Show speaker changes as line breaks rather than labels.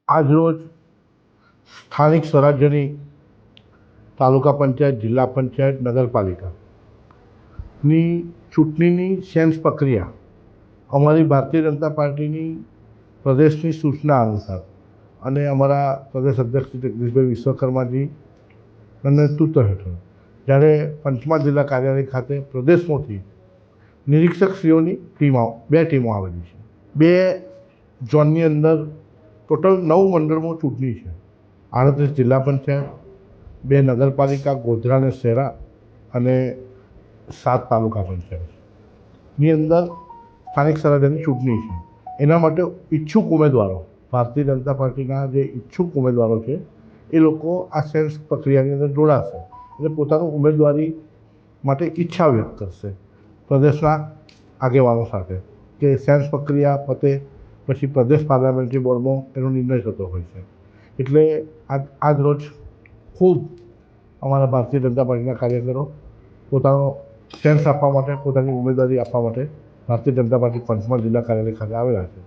આજરોજ સ્થાનિક સ્વરાજ્યની તાલુકા પંચાયત, જિલ્લા પંચાયત, નગરપાલિકાની ચૂંટણીની સેન્સ પ્રક્રિયા અમારી ભારતીય જનતા પાર્ટીની પ્રદેશની સૂચના અનુસાર અને અમારા પ્રદેશ અધ્યક્ષ શ્રી જગદીશભાઈ વિશ્વકર્માજીના નેતૃત્વ હેઠળ જ્યારે પંચમહાલ જિલ્લા કાર્યાલય ખાતે પ્રદેશમાંથી નિરીક્ષકશ્રીઓની બે ટીમો આવેલી છે. બે ઝોનની અંદર ટોટલ 9 મંડળમાં ચૂંટણી છે. 38 જિલ્લા પંચાયત, 2 નગરપાલિકા ગોધરા અને શહેરા અને 7 તાલુકા પંચાયતની અંદર સ્થાનિક સ્વરાજ્યની ચૂંટણી છે. એના માટે ઈચ્છુક ઉમેદવારો, ભારતીય જનતા પાર્ટીના જે ઈચ્છુક ઉમેદવારો છે એ લોકો આ સેન્સ પ્રક્રિયાની અંદર જોડાશે એટલે પોતાનું ઉમેદવારી માટે ઈચ્છા વ્યક્ત કરશે પ્રદેશના આગેવાનો સાથે કે સેન્સ પ્રક્રિયા પતે પછી પ્રદેશ પાર્લામેન્ટરી બોર્ડમાં એનો નિર્ણય થતો હોય છે. એટલે આજ રોજ ખૂબ અમારા ભારતીય જનતા પાર્ટીના કાર્યકરો પોતાનો સેન્સ આપવા માટે, પોતાની ઉમેદવારી આપવા માટે ભારતીય જનતા પાર્ટી પંચમહાલ જિલ્લા કાર્યાલય ખાતે આવેલા છે.